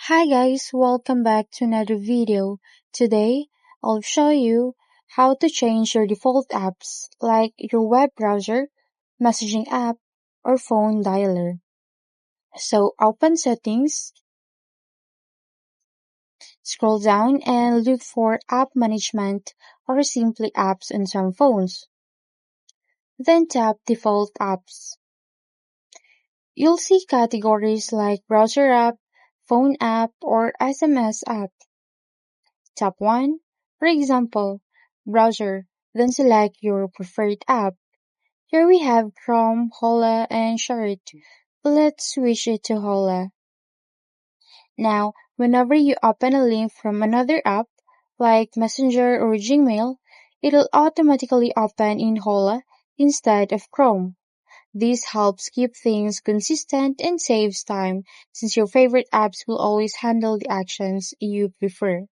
Hi guys, welcome back to another video. Today, I'll show you how to change your default apps like your web browser, messaging app, or phone dialer. So open settings, scroll down and look for app management or simply apps on some phones. Then tap default apps. You'll see categories like browser app, phone app, or SMS app. Tap 1, for example, browser, then select your preferred app. Here we have Chrome, Hola, and Short. Let's switch it to Hola. Now, whenever you open a link from another app, like Messenger or Gmail, it'll automatically open in Hola instead of Chrome. This helps keep things consistent and saves time since your favorite apps will always handle the actions you prefer.